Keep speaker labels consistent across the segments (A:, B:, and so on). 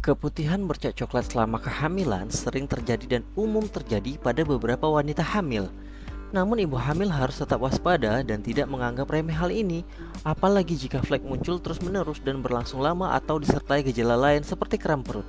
A: Keputihan bercak coklat selama kehamilan sering terjadi dan umum terjadi pada beberapa wanita hamil. Namun ibu hamil harus tetap waspada dan tidak menganggap remeh hal ini, apalagi jika flek muncul terus-menerus dan berlangsung lama atau disertai gejala lain seperti kram perut.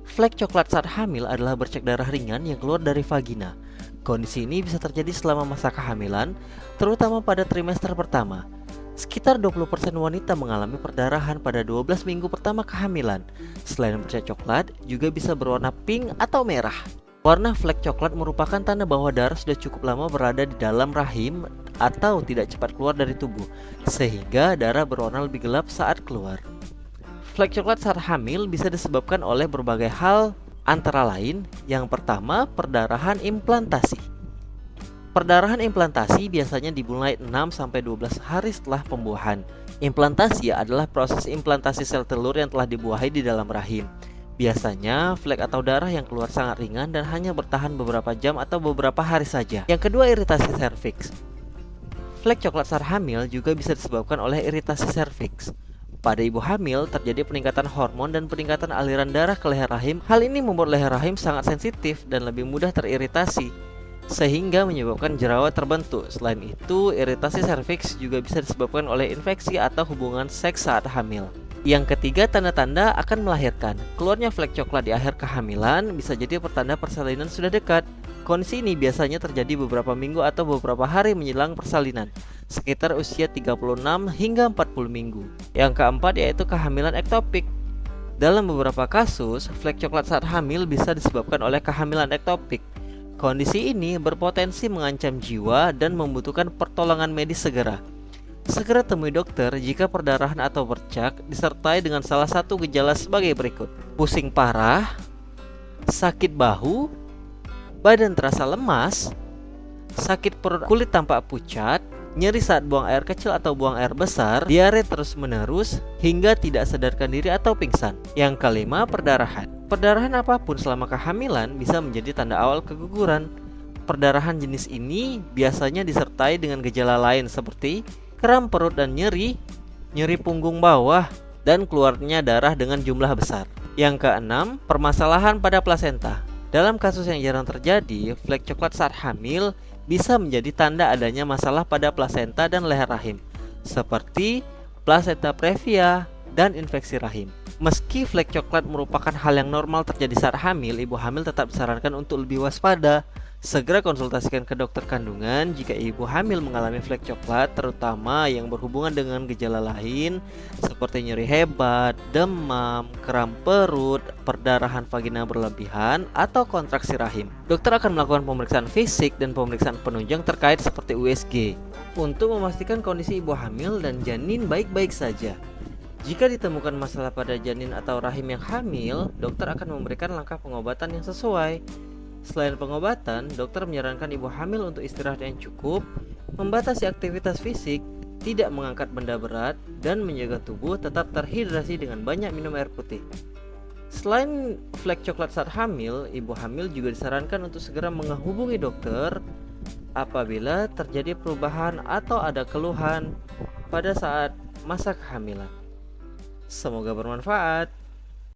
A: Flek coklat saat hamil adalah bercak darah ringan yang keluar dari vagina. Kondisi ini bisa terjadi selama masa kehamilan, terutama pada trimester pertama. Sekitar 20% wanita mengalami perdarahan pada 12 minggu pertama kehamilan. Selain bercak coklat, juga bisa berwarna pink atau merah. Warna flek coklat merupakan tanda bahwa darah sudah cukup lama berada di dalam rahim atau tidak cepat keluar dari tubuh, sehingga darah berwarna lebih gelap saat keluar. Flek coklat saat hamil bisa disebabkan oleh berbagai hal, antara lain, yang pertama, perdarahan implantasi. Perdarahan implantasi biasanya dimulai 6-12 hari setelah pembuahan. Implantasi adalah proses implantasi sel telur yang telah dibuahi di dalam rahim. Biasanya, flek atau darah yang keluar sangat ringan dan hanya bertahan beberapa jam atau beberapa hari saja. Yang kedua, iritasi serviks. Flek coklat saat hamil juga bisa disebabkan oleh iritasi serviks. Pada ibu hamil, terjadi peningkatan hormon dan peningkatan aliran darah ke leher rahim. Hal ini membuat leher rahim sangat sensitif dan lebih mudah teriritasi, sehingga menyebabkan jerawat terbentuk. Selain itu, iritasi serviks juga bisa disebabkan oleh infeksi atau hubungan seks saat hamil. Yang ketiga, tanda-tanda akan melahirkan. Keluarnya flek coklat di akhir kehamilan bisa jadi pertanda persalinan sudah dekat. Kondisi ini biasanya terjadi beberapa minggu atau beberapa hari menjelang persalinan, sekitar usia 36 hingga 40 minggu. Yang keempat yaitu kehamilan ektopik. Dalam beberapa kasus, flek coklat saat hamil bisa disebabkan oleh kehamilan ektopik. Kondisi ini berpotensi mengancam jiwa dan membutuhkan pertolongan medis segera. Segera temui dokter jika perdarahan atau bercak disertai dengan salah satu gejala sebagai berikut: pusing parah, sakit bahu, badan terasa lemas, sakit perut, kulit tampak pucat, nyeri saat buang air kecil atau buang air besar, diare terus-menerus, hingga tidak sadarkan diri atau pingsan. Yang kelima, perdarahan. Perdarahan apapun selama kehamilan bisa menjadi tanda awal keguguran. Perdarahan jenis ini biasanya disertai dengan gejala lain seperti kram perut dan nyeri punggung bawah, dan keluarnya darah dengan jumlah besar. Yang keenam, permasalahan pada plasenta. Dalam kasus yang jarang terjadi, flek coklat saat hamil bisa menjadi tanda adanya masalah pada plasenta dan leher rahim, seperti plasenta previa dan infeksi rahim. Meski flek coklat merupakan hal yang normal terjadi saat hamil, ibu hamil tetap disarankan untuk lebih waspada. Segera konsultasikan ke dokter kandungan jika ibu hamil mengalami flek coklat, terutama yang berhubungan dengan gejala lain seperti nyeri hebat, demam, kram perut, perdarahan vagina berlebihan, atau kontraksi rahim. Dokter akan melakukan pemeriksaan fisik dan pemeriksaan penunjang terkait seperti USG untuk memastikan kondisi ibu hamil dan janin baik-baik saja. Jika ditemukan masalah pada janin atau rahim yang hamil, dokter akan memberikan langkah pengobatan yang sesuai. Selain pengobatan, dokter menyarankan ibu hamil untuk istirahat yang cukup, membatasi aktivitas fisik, tidak mengangkat benda berat, dan menjaga tubuh tetap terhidrasi dengan banyak minum air putih. Selain flek coklat saat hamil, ibu hamil juga disarankan untuk segera menghubungi dokter apabila terjadi perubahan atau ada keluhan pada saat masa kehamilan. Semoga bermanfaat.